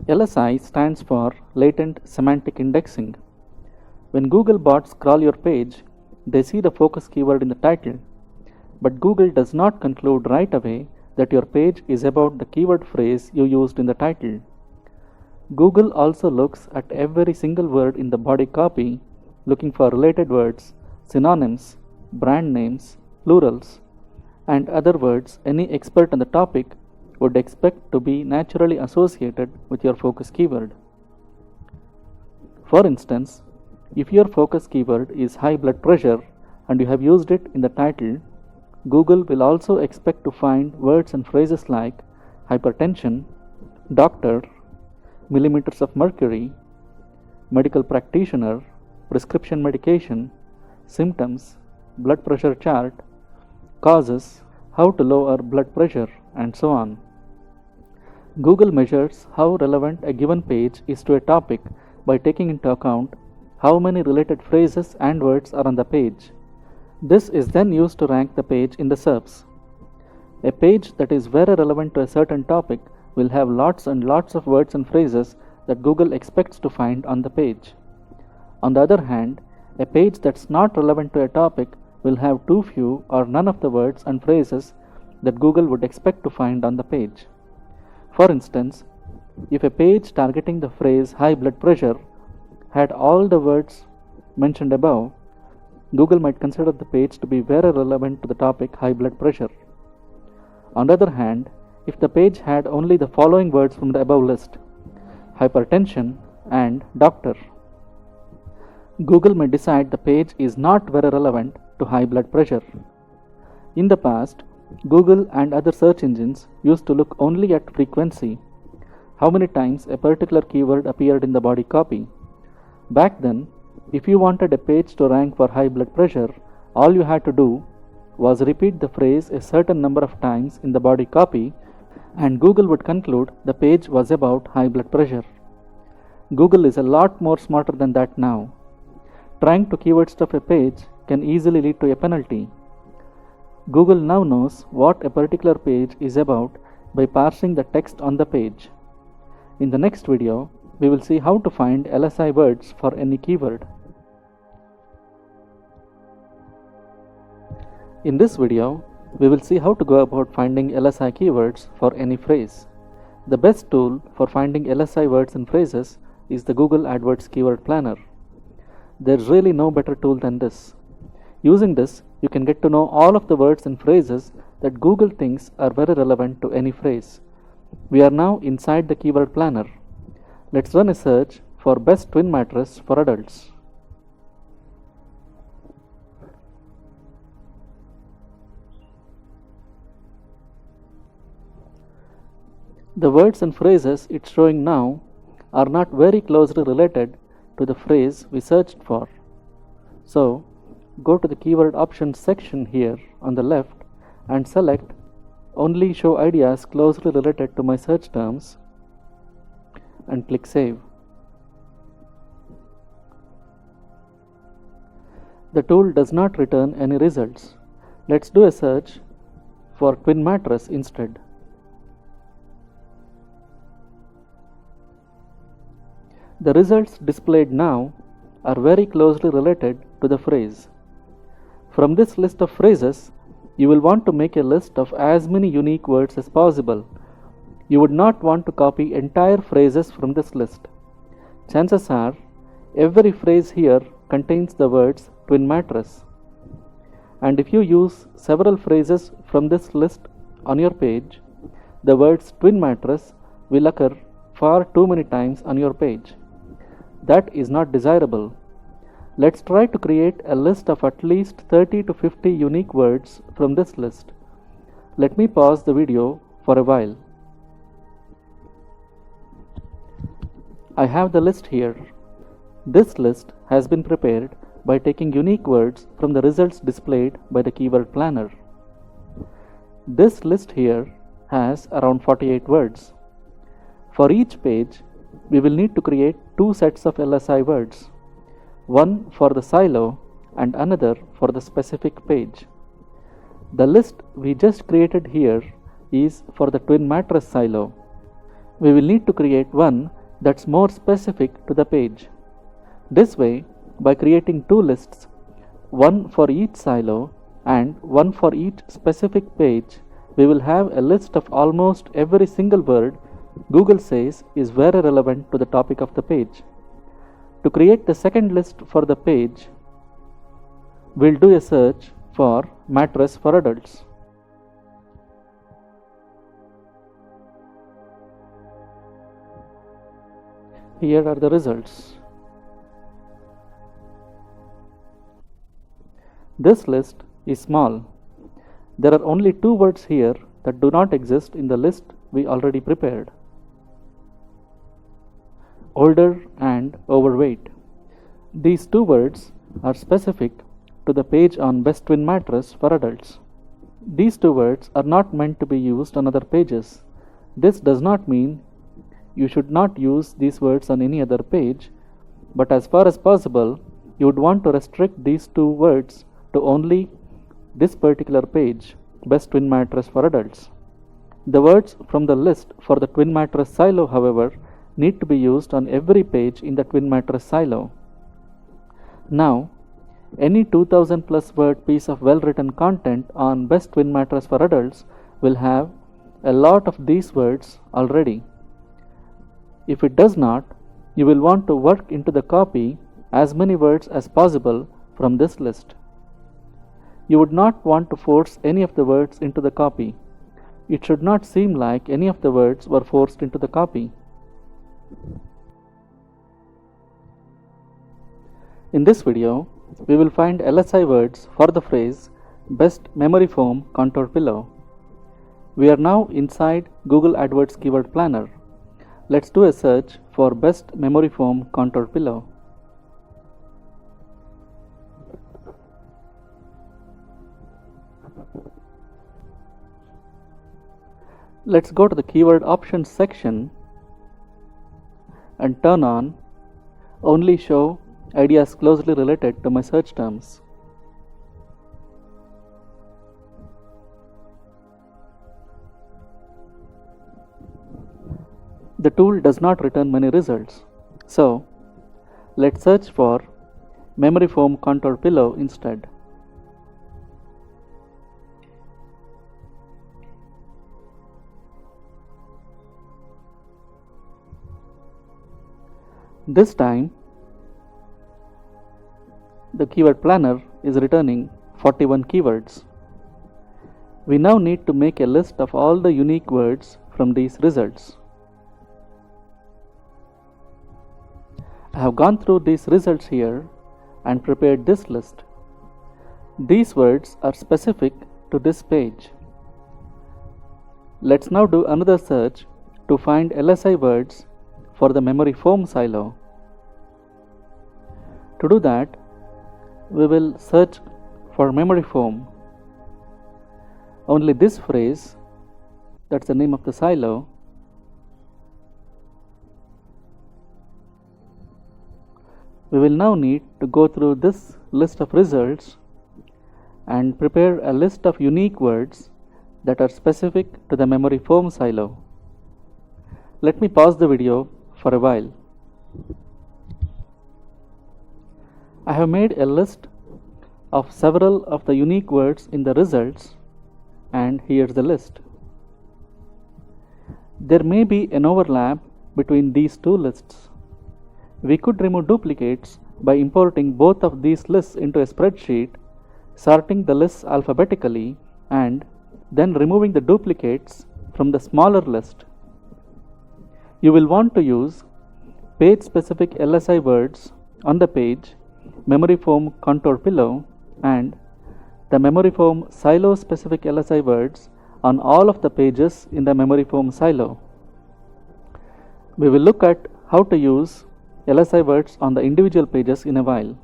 LSI stands for Latent Semantic Indexing. When Google bots crawl your page, they see the focus keyword in the title, but Google does not conclude right away that your page is about the keyword phrase you used in the title. Google also looks at every single word in the body copy, looking for related words, synonyms, brand names, plurals, and other words any expert on the topic would expect to be naturally associated with your focus keyword. For instance, if your focus keyword is high blood pressure and you have used it in the title, Google will also expect to find words and phrases like hypertension, doctor, millimeters of mercury, medical practitioner, prescription medication, symptoms, blood pressure chart, causes, how to lower blood pressure, and so on. Google measures how relevant a given page is to a topic by taking into account how many related phrases and words are on the page. This is then used to rank the page in the SERPs. A page that is very relevant to a certain topic will have lots and lots of words and phrases that Google expects to find on the page. On the other hand, a page that's not relevant to a topic will have too few or none of the words and phrases that Google would expect to find on the page. For instance, if a page targeting the phrase high blood pressure had all the words mentioned above, Google might consider the page to be very relevant to the topic high blood pressure. On the other hand, if the page had only the following words from the above list, hypertension and doctor, Google may decide the page is not very relevant to high blood pressure. In the past, Google and other search engines used to look only at frequency, how many times a particular keyword appeared in the body copy. Back then, if you wanted a page to rank for high blood pressure, all you had to do was repeat the phrase a certain number of times in the body copy, and Google would conclude the page was about high blood pressure. Google is a lot more smarter than that now. Trying to keyword stuff a page can easily lead to a penalty. Google now knows what a particular page is about by parsing the text on the page. In the next video, we will see how to find LSI words for any keyword. In this video, we will see how to go about finding LSI keywords for any phrase. The best tool for finding LSI words and phrases is the Google AdWords Keyword Planner. There's really no better tool than this. Using this, you can get to know all of the words and phrases that Google thinks are very relevant to any phrase. We are now inside the Keyword Planner. Let's run a search for best twin mattress for adults. The words and phrases it's showing now are not very closely related to the phrase we searched for. So, go to the keyword options section here on the left and select only show ideas closely related to my search terms and click save. The tool does not return any results. Let's do a search for twin mattress instead. The results displayed now are very closely related to the phrase. From this list of phrases, you will want to make a list of as many unique words as possible. You would not want to copy entire phrases from this list. Chances are, every phrase here contains the words twin mattress. And if you use several phrases from this list on your page, the words twin mattress will occur far too many times on your page. That is not desirable. Let's try to create a list of at least 30 to 50 unique words from this list. Let me pause the video for a while. I have the list here. This list has been prepared by taking unique words from the results displayed by the Keyword Planner. This list here has around 48 words. For each page, we will need to create two sets of LSI words, one for the silo and another for the specific page. The list we just created here is for the twin mattress silo. We will need to create one that's more specific to the page. This way, by creating two lists, one for each silo and one for each specific page, we will have a list of almost every single word Google says is very relevant to the topic of the page. To create the second list for the page, we'll do a search for mattress for adults. Here are the results. This list is small. There are only two words here that do not exist in the list we already prepared: older and overweight. These two words are specific to the page on best twin mattress for adults. These two words are not meant to be used on other pages. This does not mean you should not use these words on any other page, but as far as possible, you would want to restrict these two words to only this particular page, best twin mattress for adults. The words from the list for the twin mattress silo, however, need to be used on every page in the twin mattress silo. Now, any 2000 plus word piece of well written content on best twin mattress for adults will have a lot of these words already. If it does not, you will want to work into the copy as many words as possible from this list. You would not want to force any of the words into the copy. It should not seem like any of the words were forced into the copy. In this video, we will find LSI words for the phrase best memory foam contour pillow. We are now inside Google AdWords Keyword Planner. Let's do a search for best memory foam contour pillow. Let's go to the keyword options section and turn on only show ideas closely related to my search terms. The tool does not return many results, so let's search for memory foam contour pillow instead. This time, the keyword planner is returning 41 keywords. We now need to make a list of all the unique words from these results. I have gone through these results here and prepared this list. These words are specific to this page. Let's now do another search to find LSI words for the memory foam silo. To do that, we will search for memory foam. Only this phrase, that's the name of the silo, we will now need to go through this list of results and prepare a list of unique words that are specific to the memory foam silo. Let me pause the video for a while. I have made a list of several of the unique words in the results, and here's the list. There may be an overlap between these two lists. We could remove duplicates by importing both of these lists into a spreadsheet, sorting the lists alphabetically, and then removing the duplicates from the smaller list. You will want to use page-specific LSI words on the page memory foam contour pillow and the memory foam silo-specific LSI words on all of the pages in the memory foam silo. We will look at how to use LSI words on the individual pages in a while.